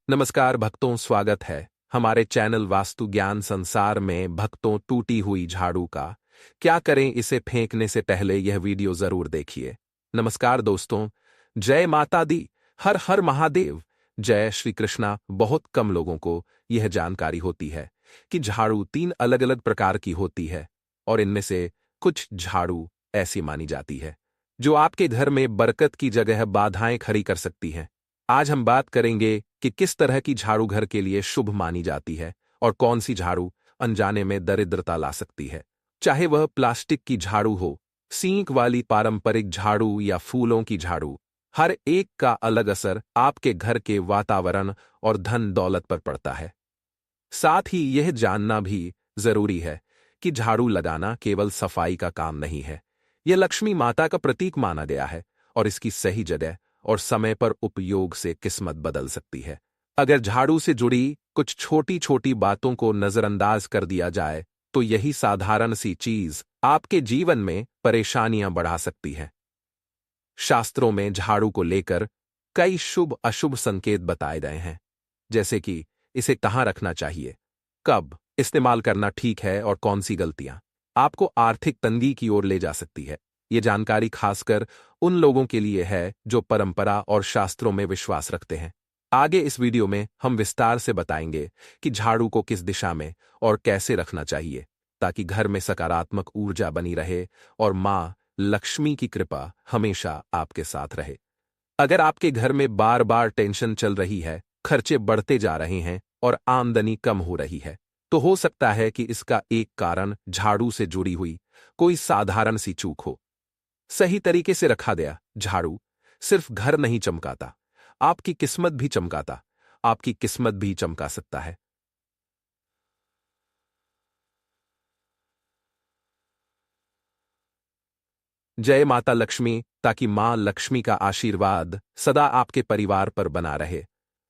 नमस्कार भक्तों, स्वागत है हमारे चैनल वास्तु ज्ञान संसार में। भक्तों, टूटी हुई झाड़ू का क्या करें, इसे फेंकने से पहले यह वीडियो जरूर देखिए। नमस्कार दोस्तों, जय माता दी, हर हर महादेव, जय श्री कृष्णा। बहुत कम लोगों को यह जानकारी होती है कि झाड़ू तीन अलग अलग प्रकार की होती है और इनमें से कुछ झाड़ू ऐसी मानी जाती है जो आपके घर में बरकत की जगह बाधाएं खड़ी कर सकती हैं। आज हम बात करेंगे कि किस तरह की झाड़ू घर के लिए शुभ मानी जाती है और कौन सी झाड़ू अनजाने में दरिद्रता ला सकती है। चाहे वह प्लास्टिक की झाड़ू हो, सींक वाली पारंपरिक झाड़ू या फूलों की झाड़ू, हर एक का अलग असर आपके घर के वातावरण और धन दौलत पर पड़ता है। साथ ही यह जानना भी जरूरी है कि झाड़ू लगाना केवल सफाई का काम नहीं है, यह लक्ष्मी माता का प्रतीक माना गया है और इसकी सही जगह और समय पर उपयोग से किस्मत बदल सकती है। अगर झाड़ू से जुड़ी कुछ छोटी छोटी बातों को नजरअंदाज कर दिया जाए तो यही साधारण सी चीज आपके जीवन में परेशानियां बढ़ा सकती है। शास्त्रों में झाड़ू को लेकर कई शुभ अशुभ संकेत बताए गए हैं, जैसे कि इसे कहाँ रखना चाहिए, कब इस्तेमाल करना ठीक है और कौन सी गलतियां आपको आर्थिक तंगी की ओर ले जा सकती है। ये जानकारी खासकर उन लोगों के लिए है जो परंपरा और शास्त्रों में विश्वास रखते हैं। आगे इस वीडियो में हम विस्तार से बताएंगे कि झाड़ू को किस दिशा में और कैसे रखना चाहिए ताकि घर में सकारात्मक ऊर्जा बनी रहे और मां लक्ष्मी की कृपा हमेशा आपके साथ रहे। अगर आपके घर में बार बार टेंशन चल रही है, खर्चे बढ़ते जा रहे हैं और आमदनी कम हो रही है, तो हो सकता है कि इसका एक कारण झाड़ू से जुड़ी हुई कोई साधारण सी चूक हो। सही तरीके से रखा गया झाड़ू सिर्फ घर नहीं चमकाता, आपकी किस्मत भी चमकाता, आपकी किस्मत भी चमका सकता है। जय माता लक्ष्मी, ताकि मां लक्ष्मी का आशीर्वाद सदा आपके परिवार पर बना रहे।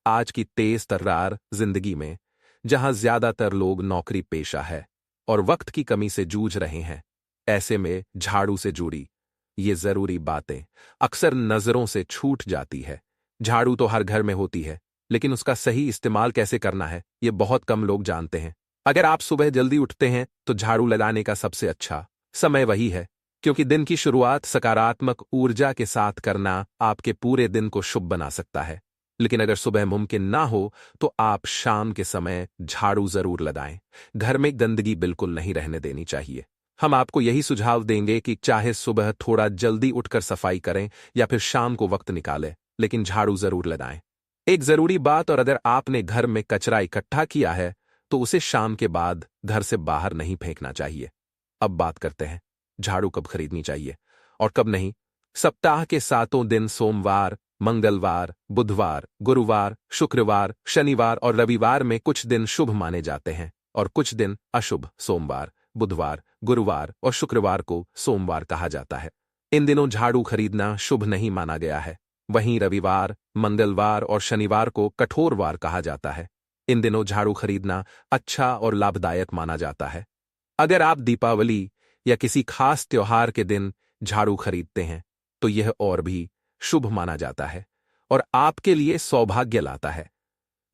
आज की तेज तर्रार जिंदगी में, जहां ज्यादातर लोग नौकरी पेशा है और वक्त की कमी से जूझ रहे हैं, ऐसे में झाड़ू से जुड़ी ये जरूरी बातें अक्सर नजरों से छूट जाती है। झाड़ू तो हर घर में होती है, लेकिन उसका सही इस्तेमाल कैसे करना है, ये बहुत कम लोग जानते हैं। अगर आप सुबह जल्दी उठते हैं तो झाड़ू लगाने का सबसे अच्छा समय वही है, क्योंकि दिन की शुरुआत सकारात्मक ऊर्जा के साथ करना आपके पूरे दिन को शुभ बना सकता है। लेकिन अगर सुबह मुमकिन ना हो तो आप शाम के समय झाड़ू जरूर लगाएं। घर में गंदगी बिल्कुल नहीं रहने देनी चाहिए। हम आपको यही सुझाव देंगे कि चाहे सुबह थोड़ा जल्दी उठकर सफाई करें या फिर शाम को वक्त निकालें, लेकिन झाड़ू जरूर लगाएं। एक जरूरी बात, और अगर आपने घर में कचरा इकट्ठा किया है तो उसे शाम के बाद घर से बाहर नहीं फेंकना चाहिए। अब बात करते हैं झाड़ू कब खरीदनी चाहिए और कब नहीं। सप्ताह के 7 दिन सोमवार, मंगलवार, बुधवार, गुरुवार, शुक्रवार, शनिवार और रविवार में कुछ दिन शुभ माने जाते हैं और कुछ दिन अशुभ। सोमवार, बुधवार, गुरुवार और शुक्रवार को सोमवार कहा जाता है। इन दिनों झाड़ू खरीदना शुभ नहीं माना गया है। वहीं रविवार, मंगलवार और शनिवार को कठोरवार कहा जाता है। इन दिनों झाड़ू खरीदना अच्छा और लाभदायक माना जाता है। अगर आप दीपावली या किसी खास त्योहार के दिन झाड़ू खरीदते हैं तो यह और भी शुभ माना जाता है और आपके लिए सौभाग्य लाता है।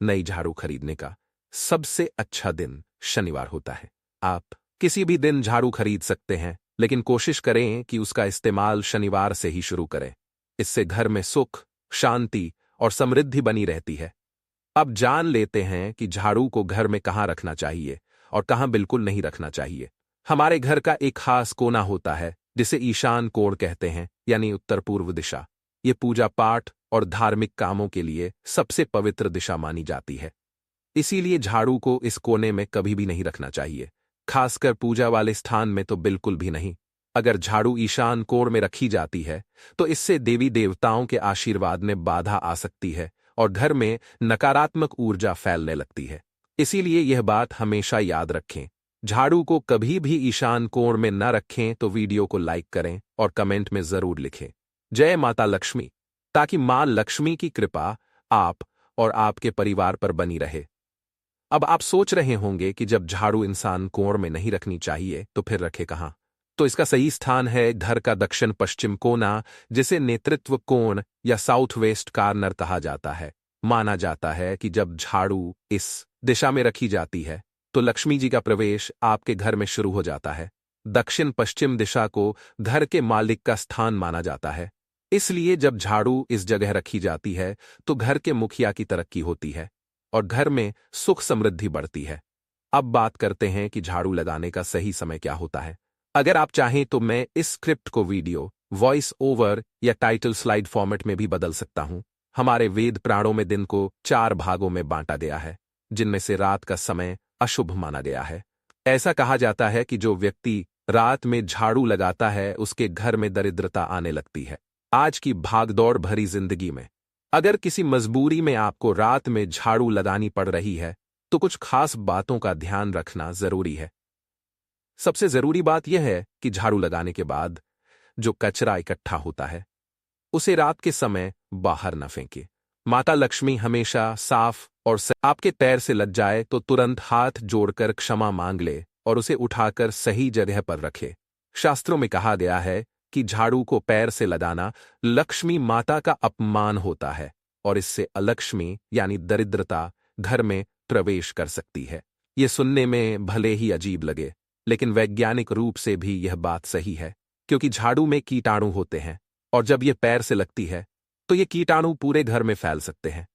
नई झाड़ू खरीदने का सबसे अच्छा दिन शनिवार होता है। आप किसी भी दिन झाड़ू खरीद सकते हैं, लेकिन कोशिश करें कि उसका इस्तेमाल शनिवार से ही शुरू करें। इससे घर में सुख, शांति और समृद्धि बनी रहती है। अब जान लेते हैं कि झाड़ू को घर में कहाँ रखना चाहिए और कहाँ बिल्कुल नहीं रखना चाहिए। हमारे घर का एक खास कोना होता है जिसे ईशान कोण कहते हैं, यानी उत्तर पूर्व दिशा। ये पूजा पाठ और धार्मिक कामों के लिए सबसे पवित्र दिशा मानी जाती है। इसीलिए झाड़ू को इस कोने में कभी भी नहीं रखना चाहिए, खासकर पूजा वाले स्थान में तो बिल्कुल भी नहीं। अगर झाड़ू ईशान कोण में रखी जाती है तो इससे देवी देवताओं के आशीर्वाद में बाधा आ सकती है और घर में नकारात्मक ऊर्जा फैलने लगती है। इसीलिए यह बात हमेशा याद रखें। झाड़ू को कभी भी ईशान कोण में न रखें तो वीडियो को लाइक करें और कमेंट में जरूर लिखें जय माता लक्ष्मी, ताकि मां लक्ष्मी की कृपा आप और आपके परिवार पर बनी रहे। अब आप सोच रहे होंगे कि जब झाड़ू इंसान कोण में नहीं रखनी चाहिए तो फिर रखे कहां। तो इसका सही स्थान है घर का दक्षिण पश्चिम कोना, जिसे नेतृत्व कोण या साउथ वेस्ट कार्नर कहा जाता है। माना जाता है कि जब झाड़ू इस दिशा में रखी जाती है तो लक्ष्मी जी का प्रवेश आपके घर में शुरू हो जाता है। दक्षिण पश्चिम दिशा को घर के मालिक का स्थान माना जाता है, इसलिए जब झाड़ू इस जगह रखी जाती है तो घर के मुखिया की तरक्की होती है और घर में सुख समृद्धि बढ़ती है। अब बात करते हैं कि झाड़ू लगाने का सही समय क्या होता है। अगर आप चाहें तो मैं इस स्क्रिप्ट को वीडियो, वॉइस ओवर या टाइटल स्लाइड फॉर्मेट में भी बदल सकता हूं। हमारे वेद पुराणों में दिन को 4 भागों में बांटा गया है, जिनमें से रात का समय अशुभ माना गया है। ऐसा कहा जाता है कि जो व्यक्ति रात में झाड़ू लगाता है उसके घर में दरिद्रता आने लगती है। आज की भागदौड़ भरी जिंदगी में अगर किसी मजबूरी में आपको रात में झाड़ू लगानी पड़ रही है तो कुछ खास बातों का ध्यान रखना जरूरी है। सबसे जरूरी बात यह है कि झाड़ू लगाने के बाद जो कचरा इकट्ठा होता है उसे रात के समय बाहर न फेंके। माता लक्ष्मी हमेशा साफ और आपके पैर से लग जाए तो तुरंत हाथ जोड़कर क्षमा मांग ले और उसे उठाकर सही जगह पर रखे। शास्त्रों में कहा गया है कि झाड़ू को पैर से लगाना लक्ष्मी माता का अपमान होता है और इससे अलक्ष्मी यानी दरिद्रता घर में प्रवेश कर सकती है। ये सुनने में भले ही अजीब लगे, लेकिन वैज्ञानिक रूप से भी यह बात सही है, क्योंकि झाड़ू में कीटाणु होते हैं और जब यह पैर से लगती है तो ये कीटाणु पूरे घर में फैल सकते हैं।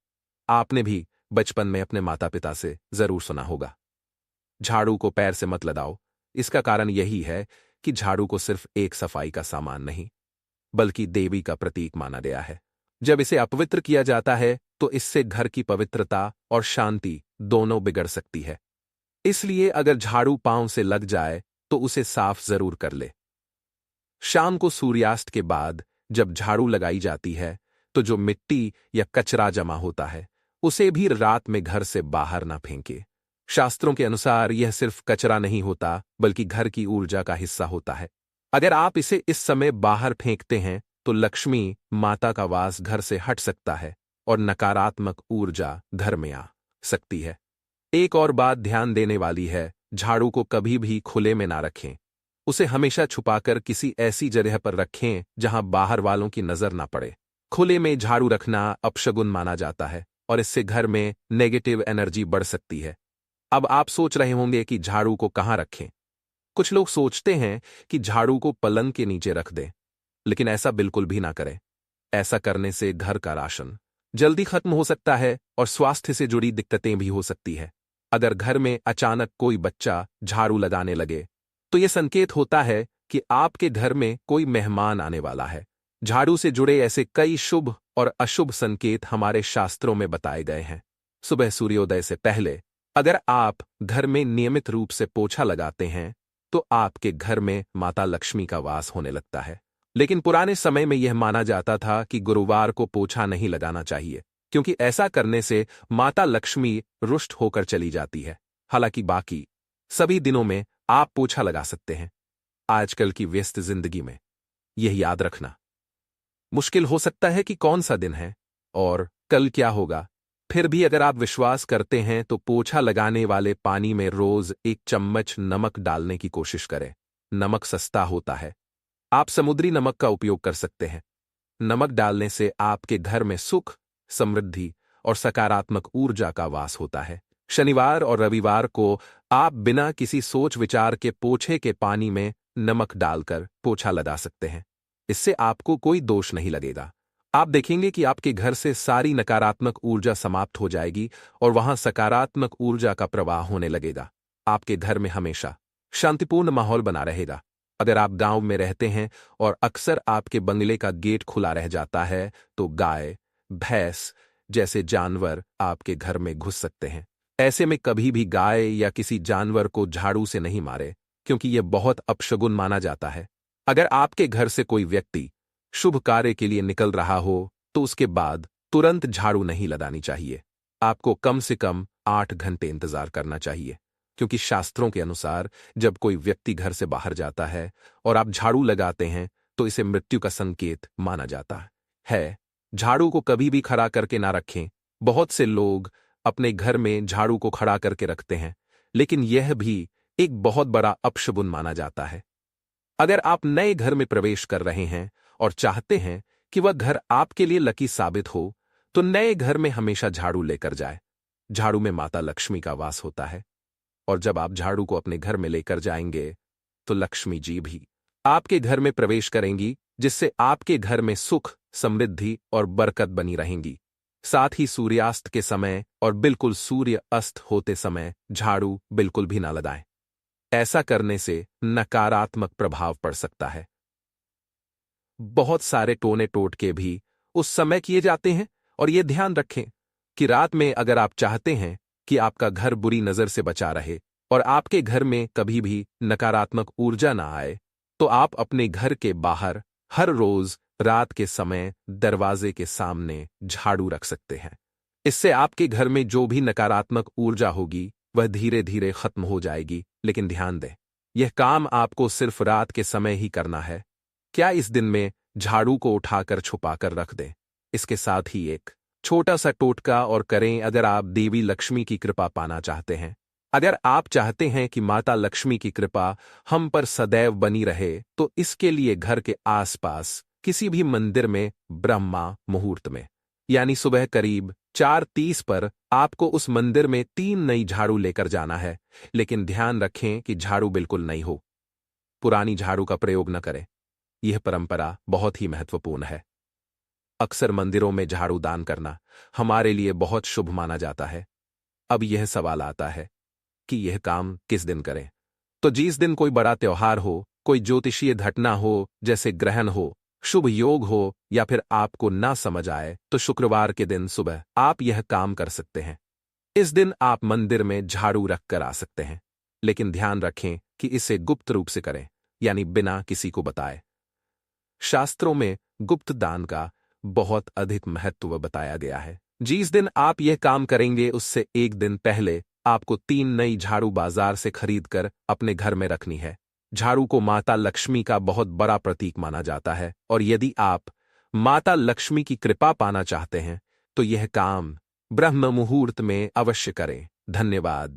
आपने भी बचपन में अपने माता पिता से जरूर सुना होगा, झाड़ू को पैर से मत लगाओ। इसका कारण यही है कि झाड़ू को सिर्फ एक सफाई का सामान नहीं, बल्कि देवी का प्रतीक माना गया है। जब इसे अपवित्र किया जाता है तो इससे घर की पवित्रता और शांति दोनों बिगड़ सकती है। इसलिए अगर झाड़ू पांव से लग जाए तो उसे साफ जरूर कर ले। शाम को सूर्यास्त के बाद जब झाड़ू लगाई जाती है तो जो मिट्टी या कचरा जमा होता है उसे भी रात में घर से बाहर ना फेंके। शास्त्रों के अनुसार यह सिर्फ कचरा नहीं होता, बल्कि घर की ऊर्जा का हिस्सा होता है। अगर आप इसे इस समय बाहर फेंकते हैं तो लक्ष्मी माता का वास घर से हट सकता है और नकारात्मक ऊर्जा घर में आ सकती है। एक और बात ध्यान देने वाली है, झाड़ू को कभी भी खुले में ना रखें। उसे हमेशा छुपाकर किसी ऐसी जगह पर रखें जहां बाहर वालों की नजर ना पड़े। खुले में झाड़ू रखना अपशगुन माना जाता है और इससे घर में नेगेटिव एनर्जी बढ़ सकती है। अब आप सोच रहे होंगे कि झाड़ू को कहां रखें। कुछ लोग सोचते हैं कि झाड़ू को पलंग के नीचे रख दें, लेकिन ऐसा बिल्कुल भी ना करें। ऐसा करने से घर का राशन जल्दी खत्म हो सकता है और स्वास्थ्य से जुड़ी दिक्कतें भी हो सकती है। अगर घर में अचानक कोई बच्चा झाड़ू लगाने लगे तो यह संकेत होता है कि आपके घर में कोई मेहमान आने वाला है। झाड़ू से जुड़े ऐसे कई शुभ और अशुभ संकेत हमारे शास्त्रों में बताए गए हैं। सुबह सूर्योदय से पहले अगर आप घर में नियमित रूप से पोछा लगाते हैं तो आपके घर में माता लक्ष्मी का वास होने लगता है। लेकिन पुराने समय में यह माना जाता था कि गुरुवार को पोछा नहीं लगाना चाहिए, क्योंकि ऐसा करने से माता लक्ष्मी रुष्ट होकर चली जाती है। हालांकि बाकी सभी दिनों में आप पोछा लगा सकते हैं। आजकल की व्यस्त जिंदगी में यह याद रखना मुश्किल हो सकता है कि कौन सा दिन है और कल क्या होगा। फिर भी अगर आप विश्वास करते हैं तो पोछा लगाने वाले पानी में रोज 1 चम्मच नमक डालने की कोशिश करें। नमक सस्ता होता है, आप समुद्री नमक का उपयोग कर सकते हैं। नमक डालने से आपके घर में सुख, समृद्धि और सकारात्मक ऊर्जा का वास होता है। शनिवार और रविवार को आप बिना किसी सोच विचार के पोछे के पानी में नमक डालकर पोछा लगा सकते हैं। इससे आपको कोई दोष नहीं लगेगा। आप देखेंगे कि आपके घर से सारी नकारात्मक ऊर्जा समाप्त हो जाएगी और वहां सकारात्मक ऊर्जा का प्रवाह होने लगेगा। आपके घर में हमेशा शांतिपूर्ण माहौल बना रहेगा। अगर आप गांव में रहते हैं और अक्सर आपके बंगले का गेट खुला रह जाता है तो गाय, भैंस जैसे जानवर आपके घर में घुस सकते हैं। ऐसे में कभी भी गाय या किसी जानवर को झाड़ू से नहीं मारे, क्योंकि यह बहुत अपशगुन माना जाता है। अगर आपके घर से कोई व्यक्ति शुभ कार्य के लिए निकल रहा हो तो उसके बाद तुरंत झाड़ू नहीं लगानी चाहिए। आपको कम से कम 8 घंटे इंतजार करना चाहिए, क्योंकि शास्त्रों के अनुसार जब कोई व्यक्ति घर से बाहर जाता है और आप झाड़ू लगाते हैं तो इसे मृत्यु का संकेत माना जाता है। झाड़ू को कभी भी खड़ा करके ना रखें। बहुत से लोग अपने घर में झाड़ू को खड़ा करके रखते हैं, लेकिन यह भी एक बहुत बड़ा अपशगुन माना जाता है। अगर आप नए घर में प्रवेश कर रहे हैं और चाहते हैं कि वह घर आपके लिए लकी साबित हो, तो नए घर में हमेशा झाड़ू लेकर जाए। झाड़ू में माता लक्ष्मी का वास होता है, और जब आप झाड़ू को अपने घर में लेकर जाएंगे तो लक्ष्मी जी भी आपके घर में प्रवेश करेंगी, जिससे आपके घर में सुख, समृद्धि और बरकत बनी रहेंगी। साथ ही सूर्यास्त के समय और बिल्कुल सूर्य अस्त होते समय झाड़ू बिल्कुल भी ना लगाएं। ऐसा करने से नकारात्मक प्रभाव पड़ सकता है। बहुत सारे टोने टोटके भी उस समय किए जाते हैं, और ये ध्यान रखें कि रात में अगर आप चाहते हैं कि आपका घर बुरी नजर से बचा रहे और आपके घर में कभी भी नकारात्मक ऊर्जा ना आए, तो आप अपने घर के बाहर हर रोज रात के समय दरवाजे के सामने झाड़ू रख सकते हैं। इससे आपके घर में जो भी नकारात्मक ऊर्जा होगी वह धीरे धीरे खत्म हो जाएगी। लेकिन ध्यान दें, यह काम आपको सिर्फ रात के समय ही करना है। क्या इस दिन में झाड़ू को उठाकर छुपाकर रख दें। इसके साथ ही एक छोटा सा टोटका और करें अगर आप देवी लक्ष्मी की कृपा पाना चाहते हैं। अगर आप चाहते हैं कि माता लक्ष्मी की कृपा हम पर सदैव बनी रहे, तो इसके लिए घर के आसपास किसी भी मंदिर में ब्रह्मा मुहूर्त में, यानी सुबह करीब 4:30 पर आपको उस मंदिर में 3 नई झाड़ू लेकर जाना है। लेकिन ध्यान रखें कि झाड़ू बिल्कुल नई हो। पुरानी झाड़ू का प्रयोग न करें। यह परंपरा बहुत ही महत्वपूर्ण है। अक्सर मंदिरों में झाड़ू दान करना हमारे लिए बहुत शुभ माना जाता है। अब यह सवाल आता है कि यह काम किस दिन करें। तो जिस दिन कोई बड़ा त्योहार हो, कोई ज्योतिषीय घटना हो, जैसे ग्रहण हो, शुभ योग हो, या फिर आपको ना समझ आए, तो शुक्रवार के दिन सुबह आप यह काम कर सकते हैं। इस दिन आप मंदिर में झाड़ू रख कर आ सकते हैं। लेकिन ध्यान रखें कि इसे गुप्त रूप से करें, यानी बिना किसी को बताए। शास्त्रों में गुप्त दान का बहुत अधिक महत्व बताया गया है। जिस दिन आप यह काम करेंगे उससे एक दिन पहले आपको 3 नई झाड़ू बाजार से खरीदकर अपने घर में रखनी है। झाड़ू को माता लक्ष्मी का बहुत बड़ा प्रतीक माना जाता है, और यदि आप माता लक्ष्मी की कृपा पाना चाहते हैं तो यह काम ब्रह्म मुहूर्त में अवश्य करें। धन्यवाद।